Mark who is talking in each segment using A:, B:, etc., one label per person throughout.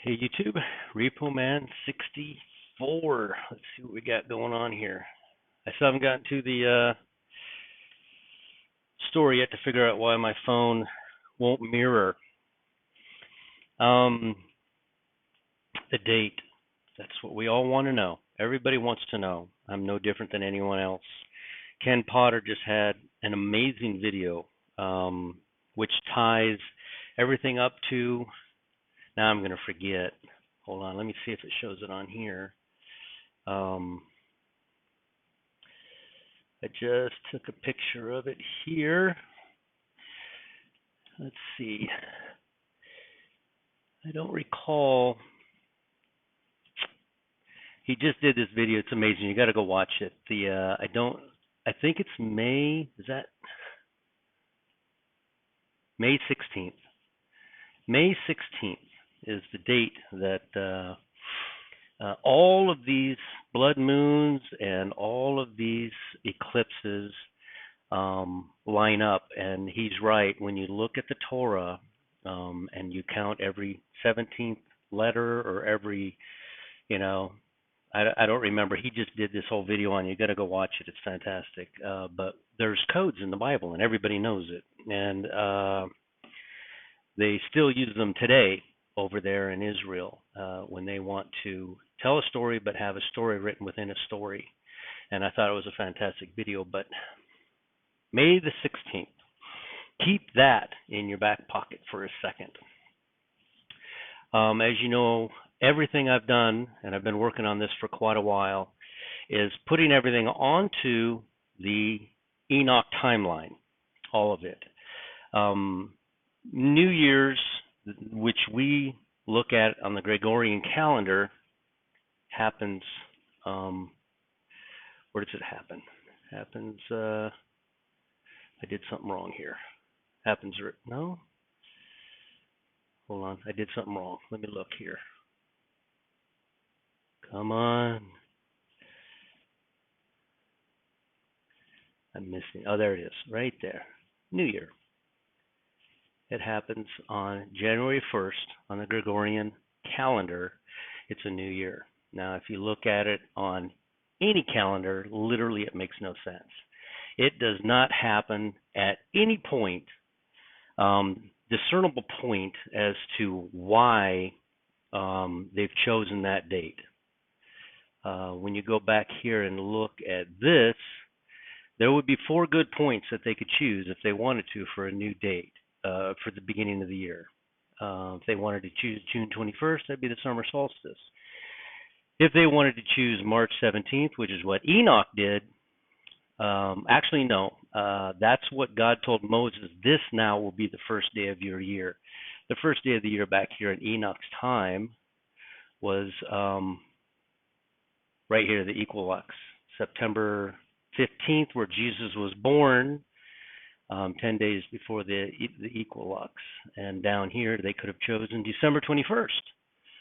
A: Hey YouTube, Repo Man 64. Let's see what we got going on here. I still haven't gotten to the story yet to figure out why my phone won't mirror um, the date. That's what we all want to know. Everybody wants to know. I'm no different than anyone else. Ken Potter just had an amazing video, which ties everything up to. Now I'm going to forget. Hold on, let me see if it shows it on here. Um, I just took a picture of it here. Let's see. I don't recall. He just did this video. It's amazing. You got to go watch it. I think it's May. Is that May 16th? May 16th is the date that all of these blood moons and all of these eclipses line up. And he's right. When you look at the Torah and you count every 17th letter or every, you know, I don't remember. He just did this whole video on it. You got to go watch it. It's fantastic. But there's codes in the Bible, and everybody knows it. And they still use them today over there in Israel when they want to tell a story but have a story written within a story. And I thought it was a fantastic video. But May the 16th, keep that in your back pocket for a second. As you know, everything I've done, and I've been working on this for quite a while, is putting everything onto the Enoch timeline, all of it. New Year's, which we look at on the Gregorian calendar, happens. Where does it happen? Happens. I did something wrong here. Happens. No. Hold on. I did something wrong. Let me look here. Come on. I'm missing. Oh, there it is. Right there. New Year. It happens on January 1st on the Gregorian calendar. It's a new year. Now, if you look at it on any calendar, literally it makes no sense. It does not happen at any point, discernible point as to why they've chosen that date. When you go back here and look at this, there would be 4 good points that they could choose if they wanted to for a new date for the beginning of the year. If they wanted to choose June 21st, that'd be the summer solstice. If they wanted to choose March 17th, which is what Enoch did, actually, no. That's what God told Moses. This now will be the first day of your year. The first day of the year back here in Enoch's time was right here, the equinox, September 15th, where Jesus was born, 10 days before the equinox. And down here, they could have chosen December 21st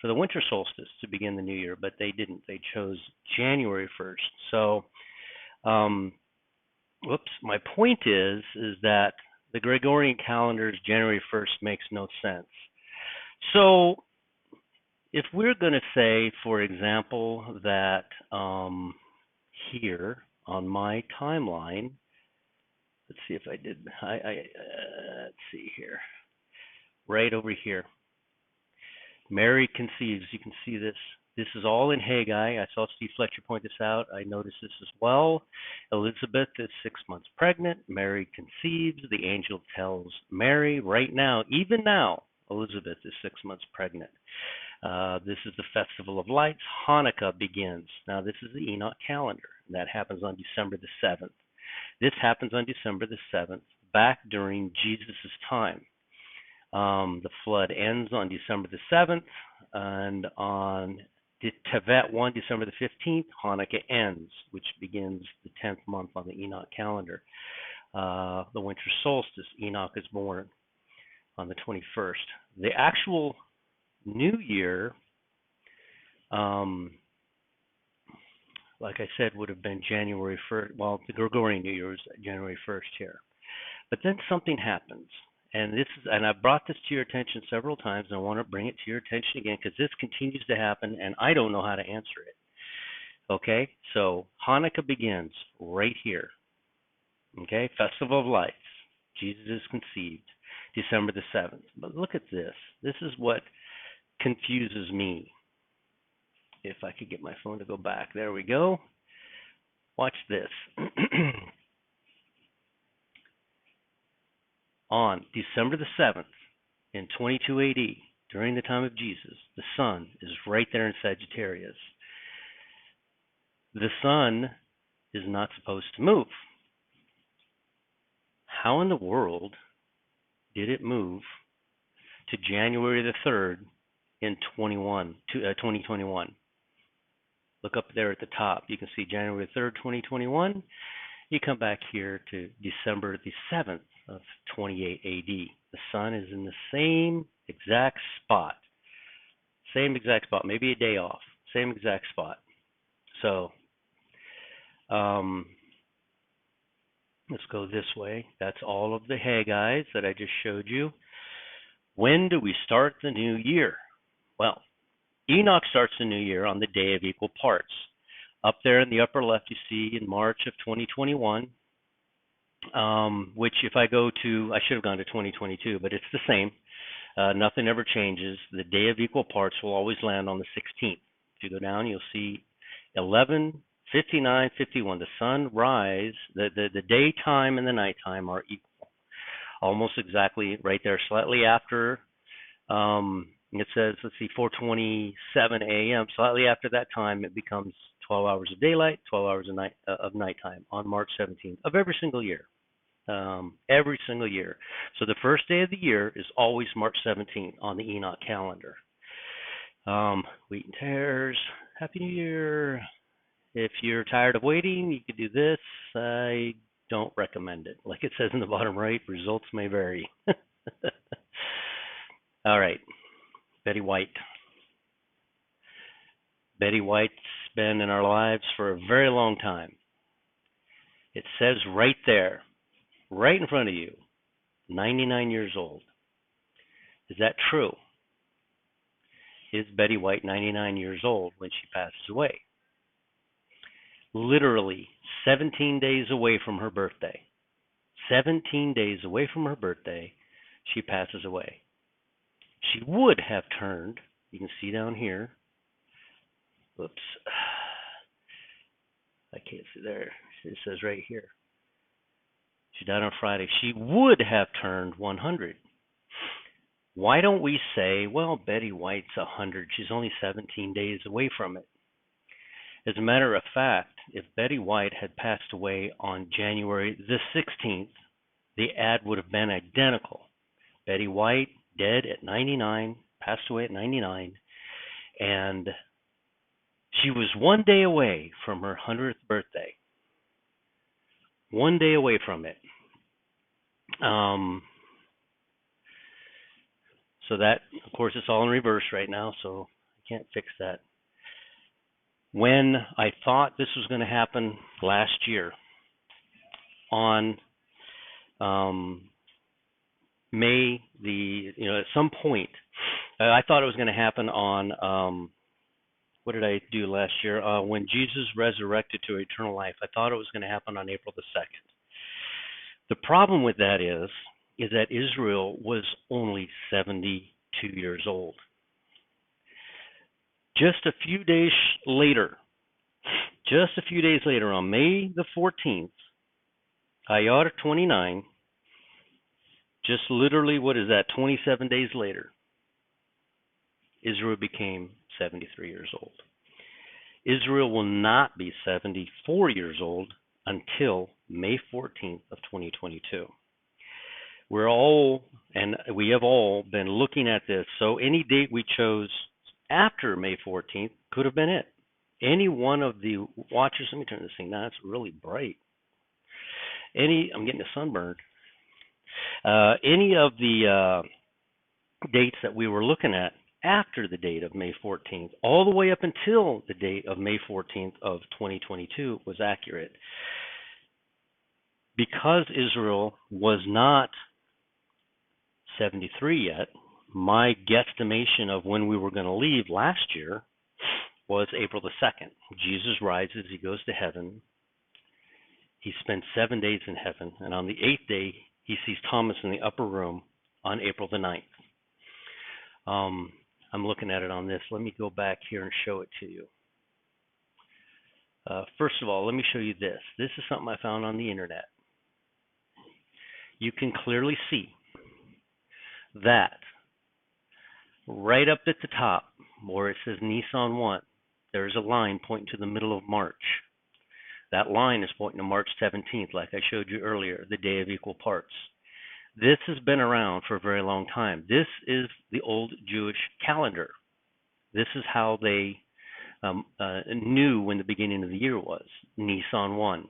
A: for the winter solstice to begin the new year, but they didn't. They chose January 1st. So, my point is that the Gregorian calendar's January 1st makes no sense. So, if we're going to say, for example, that here on my timeline, let's see if I did. Let's see here. Right over here. Mary conceives. You can see this. This is all in Haggai. I saw Steve Fletcher point this out. I noticed this as well. Elizabeth is 6 months pregnant. Mary conceives. The angel tells Mary right now, even now, Elizabeth is 6 months pregnant. This is the Festival of Lights. Hanukkah begins. Now, this is the Enoch calendar. That happens on December the 7th. This happens on December the 7th, back during Jesus' time. The flood ends on December the 7th, and on Tevet 1, December the 15th, Hanukkah ends, which begins the 10th month on the Enoch calendar. The winter solstice, Enoch is born on the 21st. The actual New Year, like I said, would have been January 1st. Well, the Gregorian New Year is January 1st here. But then something happens. And I've brought this to your attention several times, and I want to bring it to your attention again because this continues to happen, and I don't know how to answer it. Okay, so Hanukkah begins right here. Okay, Festival of Lights. Jesus is conceived, December the 7th. But look at this. This is what confuses me. If I could get my phone to go back. There we go. Watch this. On December the 7th in 22 AD, during the time of Jesus, the sun is right there in Sagittarius. The sun is not supposed to move. How in the world did it move to January the 3rd in 2021? Look up there at the top. You can see January 3rd, 2021. You come back here to December the 7th of 28 AD. The sun is in the same exact spot. Same exact spot. Maybe a day off. Same exact spot. So, let's go this way. That's all of the Haggai's that I just showed you. When do we start the new year? Well, Enoch starts the new year on the day of equal parts. Up there in the upper left, you see in March of 2021, which if I go to, I should have gone to 2022, but it's the same. Nothing ever changes. The day of equal parts will always land on the 16th. If you go down, you'll see 11:59:51. The sunrise, the daytime and the nighttime are equal, almost exactly right there, slightly after. It says, let's see, 4:27 a.m. Slightly after that time, it becomes 12 hours of daylight, 12 hours of nighttime on March 17th of every single year. Every single year. So the first day of the year is always March 17th on the Enoch calendar. Wheat and tares, Happy New Year. If you're tired of waiting, you could do this. I don't recommend it. Like it says in the bottom right, results may vary. All right. Betty White. Betty White's been in our lives for a very long time. It says right there, right in front of you, 99 years old. Is that true? Is Betty White 99 years old when she passes away? Literally 17 days away from her birthday. 17 days away from her birthday, she passes away. She would have turned, you can see down here. Whoops. I can't see there. It says right here. She died on Friday. She would have turned 100. Why don't we say, well, Betty White's 100. She's only 17 days away from it. As a matter of fact, if Betty White had passed away on January the 16th, the ad would have been identical. Betty White, dead at 99, passed away at 99, and she was 1 day away from her 100th birthday. 1 day away from it. So that, of course, it's all in reverse right now, so I can't fix that. When I thought this was going to happen last year on May at some point, I thought it was going to happen on, what did I do last year? When Jesus resurrected to eternal life, I thought it was going to happen on April the 2nd. The problem with that is that Israel was only 72 years old. Just a few days later, on May the 14th, Iyar 29, just literally, 27 days later, Israel became 73 years old. Israel will not be 74 years old until May 14th of 2022. We have all been looking at this. So any date we chose after May 14th could have been it. Any one of the watchers, let me turn this thing down, it's really bright. I'm getting a sunburn. Any of the dates that we were looking at after the date of May 14th, all the way up until the date of May 14th of 2022 was accurate. Because Israel was not 73 yet. My guesstimation of when we were going to leave last year was April the 2nd. Jesus rises, he goes to heaven. He spends 7 days in heaven, and on the 8th day, he sees Thomas in the upper room on April the 9th. I'm looking at it on this. Let me go back here and show it to you. First of all, let me show you this. This is something I found on the internet. You can clearly see that right up at the top where it says Nisan 1, there's a line pointing to the middle of March. That line is pointing to March 17th, like I showed you earlier, the day of equal parts. This has been around for a very long time. This is the old Jewish calendar. This is how they knew when the beginning of the year was, Nisan 1.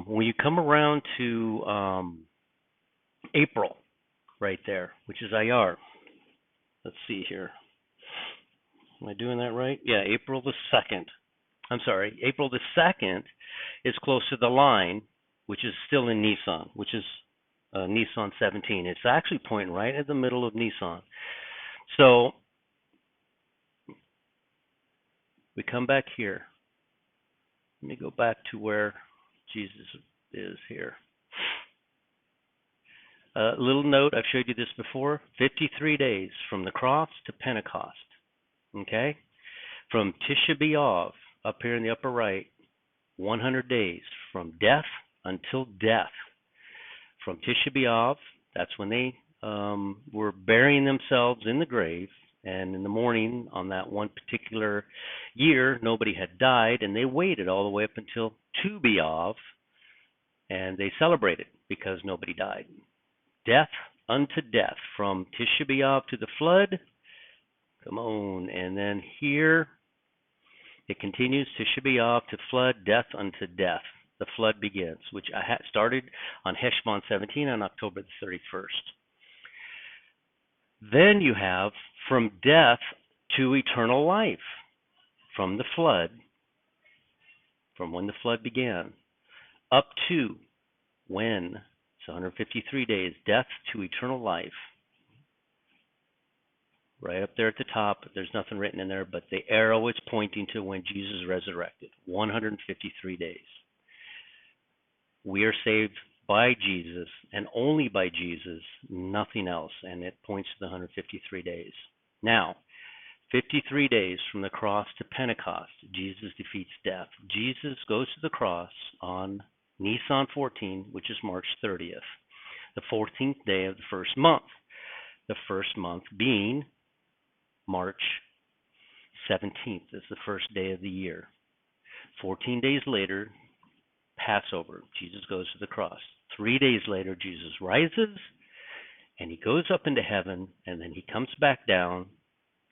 A: When you come around to April, right there, which is Iyar. Let's see here. Am I doing that right? Yeah, April the 2nd. I'm sorry, April the 2nd is close to the line, which is still in Nisan, which is Nisan 17. It's actually pointing right at the middle of Nisan. So we come back here. Let me go back to where Jesus is here. Little note, I've showed you this before, 53 days from the cross to Pentecost, okay? From Tisha B'Av, up here in the upper right, 100 days from death until death. From Tisha B'Av, that's when they were burying themselves in the grave, and in the morning on that one particular year, nobody had died, and they waited all the way up until Tu B'Av, and they celebrated because nobody died. Death unto death, from Tisha B'Av to the flood. Come on, and then here it continues, Tisha B'Av to flood, death unto death. The flood begins, which started on Heshvan 17 on October the 31st. Then you have from death to eternal life, from the flood, from when the flood began, up to when, it's 153 days, death to eternal life. Right up there at the top, there's nothing written in there, but the arrow is pointing to when Jesus resurrected, 153 days. We are saved by Jesus and only by Jesus, nothing else, and it points to the 153 days. Now, 53 days from the cross to Pentecost, Jesus defeats death. Jesus goes to the cross on Nisan 14, which is March 30th, the 14th day of the first month. The first month being March 17th is the first day of the year. 14 days later, Passover, Jesus goes to the cross. 3 days later, Jesus rises, and he goes up into heaven, and then he comes back down,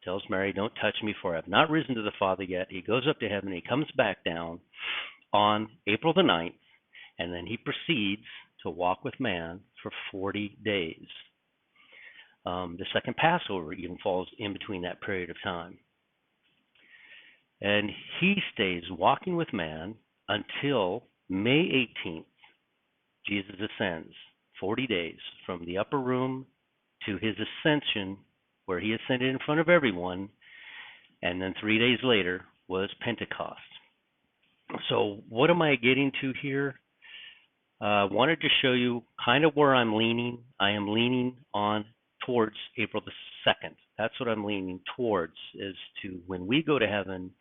A: tells Mary, don't touch me, for I have not risen to the Father yet. He goes up to heaven, he comes back down on April the 9th, and then he proceeds to walk with man for 40 days. The second Passover even falls in between that period of time. And he stays walking with man until May 18th. Jesus ascends 40 days from the upper room to his ascension, where he ascended in front of everyone, and then 3 days later was Pentecost. So what am I getting to here? I wanted to show you kind of where I'm leaning. I am leaning on towards April the 2nd. That's what I'm leaning towards, is to when we go to heaven,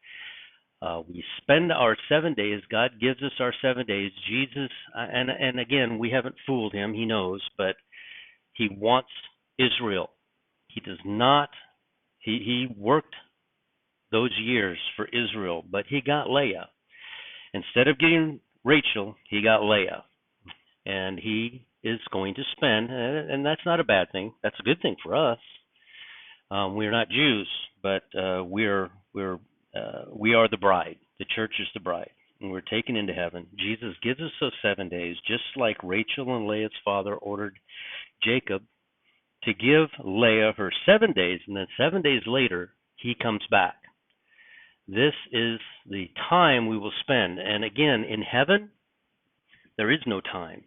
A: we spend our 7 days. God gives us our 7 days. Jesus, and again, we haven't fooled him. He knows, but he wants Israel. He does not, he worked those years for Israel, but he got Leah. Instead of getting Rachel, he got Leah. And he is going to spend, and that's not a bad thing. That's a good thing for us. We're not Jews, but we are the bride. The church is the bride, and we're taken into heaven. Jesus gives us those 7 days, just like Rachel and Leah's father ordered Jacob to give Leah her 7 days, and then 7 days later, he comes back. This is the time we will spend. And again, in heaven, there is no time.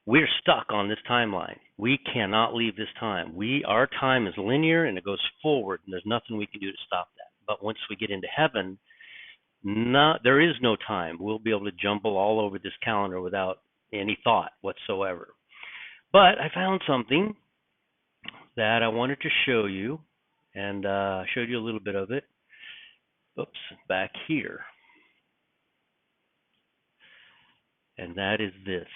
A: we're stuck on this timeline. We cannot leave this time. Our time is linear and it goes forward, and there's nothing we can do to stop that. But once we get into heaven, there is no time. We'll be able to jumble all over this calendar without any thought whatsoever. But I found something that I wanted to show you, and I showed you a little bit of it. Oops, back here. And that is this.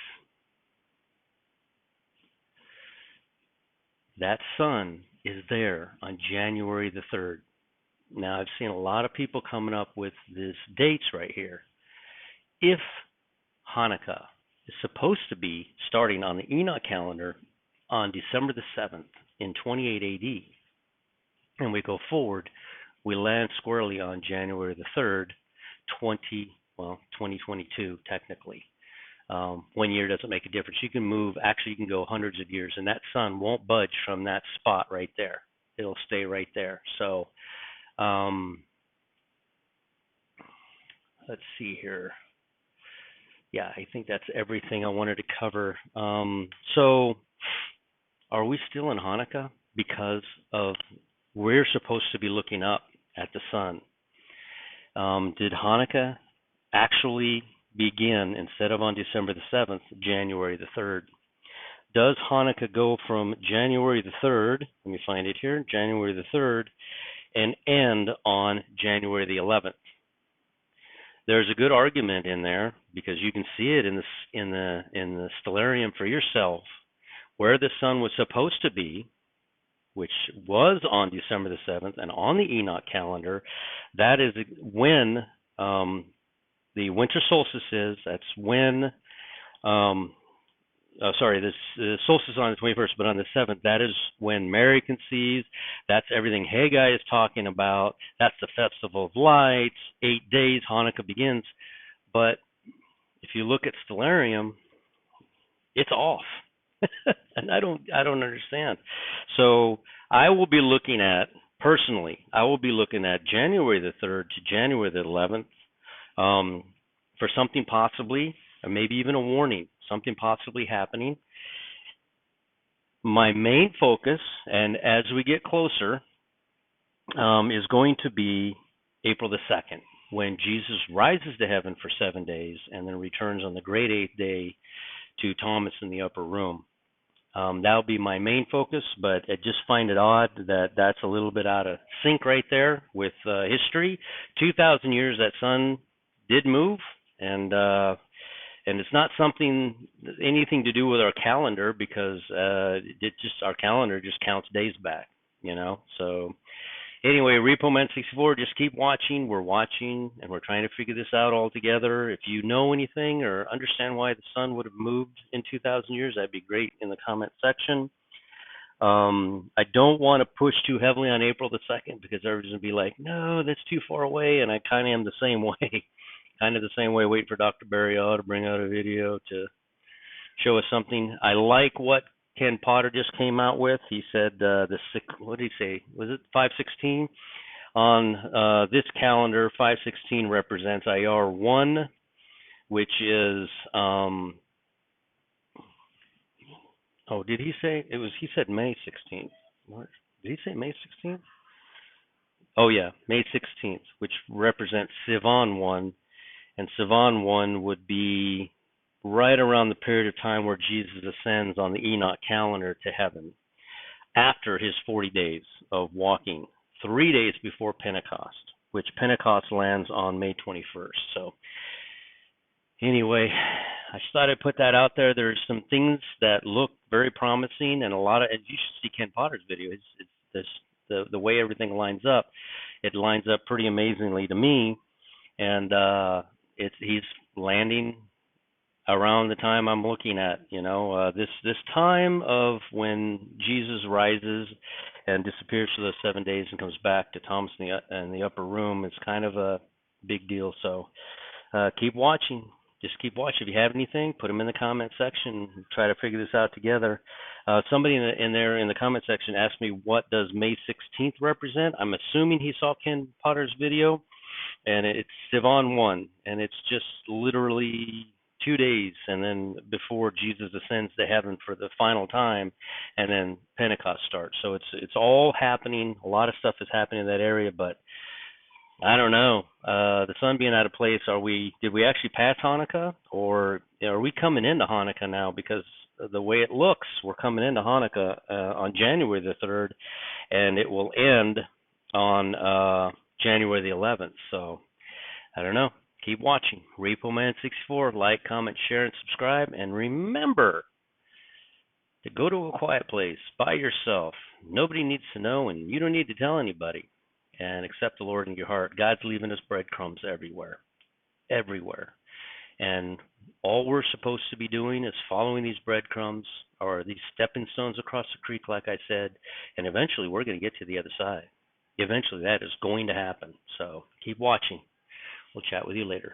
A: That sun is there on January the 3rd. Now, I've seen a lot of people coming up with these dates right here. If Hanukkah is supposed to be starting on the Enoch calendar on December the 7th in 28 AD, and we go forward, we land squarely on January the 3rd, 2022 technically. 1 year doesn't make a difference. You can move, actually you can go hundreds of years, and that sun won't budge from that spot right there. It'll stay right there. So let's see here. Yeah, I think that's everything I wanted to cover. So are we still in Hanukkah? Because of we're supposed to be looking up at the sun. Did Hanukkah actually begin, instead of on December the 7th, January the 3rd? Does Hanukkah go from January the 3rd, let me find it here, January the 3rd, and end on January the 11th? There's a good argument in there, because you can see it in the stellarium for yourself, where the sun was supposed to be, which was on December the 7th, and on the Enoch calendar. That is when the winter solstice is. That's when, the solstice on the 21st, but on the 7th, that is when Mary conceives. That's everything Haggai is talking about. That's the Festival of Lights. 8 days, Hanukkah begins. But if you look at stellarium, it's off. And I don't understand. So I will be looking at, personally, January the 3rd to January the 11th for something possibly, or maybe even a warning, something possibly happening. My main focus, and as we get closer, is going to be April the 2nd, when Jesus rises to heaven for 7 days and then returns on the great 8th day to Thomas in the upper room. That'll be my main focus, but I just find it odd that that's a little bit out of sync right there with history. 2,000 years that sun did move, and it's not anything to do with our calendar, because our calendar just counts days back, So anyway, RepoMan64, just keep watching. We're watching, and we're trying to figure this out all together. If you know anything or understand why the sun would have moved in 2,000 years, that'd be great in the comment section. I don't want to push too heavily on April the 2nd, because everybody's going to be like, no, that's too far away, and I kind of am the same way. Waiting for Dr. Barriault to bring out a video to show us something. I like what Ken Potter just came out with. He said what did he say? Was it 516? On this calendar, 516 represents IR1, which is did he say it was? He said May 16th. What? Did he say May 16th? Oh yeah, May 16th, which represents Sivan 1, and Sivan 1 would be right around the period of time where Jesus ascends on the Enoch calendar to heaven, after his 40 days of walking, 3 days before Pentecost, which Pentecost lands on May 21st. So anyway, I just thought I'd put that out there. There's some things that look very promising, and and you should see Ken Potter's video. The way everything lines up, it lines up pretty amazingly to me, and he's landing around the time I'm looking at, this time of when Jesus rises and disappears for those 7 days and comes back to Thomas in the upper room is kind of a big deal. So keep watching. Just keep watching. If you have anything, put them in the comment section. Try to figure this out together. Somebody in the comment section asked me, what does May 16th represent? I'm assuming he saw Ken Potter's video, and it's Sivan 1, and it's just literally 2 days, and then before Jesus ascends to heaven for the final time, and then Pentecost starts. So it's all happening. A lot of stuff is happening in that area, but I don't know. The sun being out of place, did we actually pass Hanukkah, or are we coming into Hanukkah now? Because the way it looks, we're coming into Hanukkah on January the 3rd, and it will end on January the 11th. So I don't know. Keep watching. RepoMan64. Like, comment, share, and subscribe. And remember to go to a quiet place by yourself. Nobody needs to know, and you don't need to tell anybody. And accept the Lord in your heart. God's leaving us breadcrumbs everywhere. Everywhere. And all we're supposed to be doing is following these breadcrumbs or these stepping stones across the creek, like I said, and eventually we're going to get to the other side. Eventually that is going to happen. So keep watching. We'll chat with you later.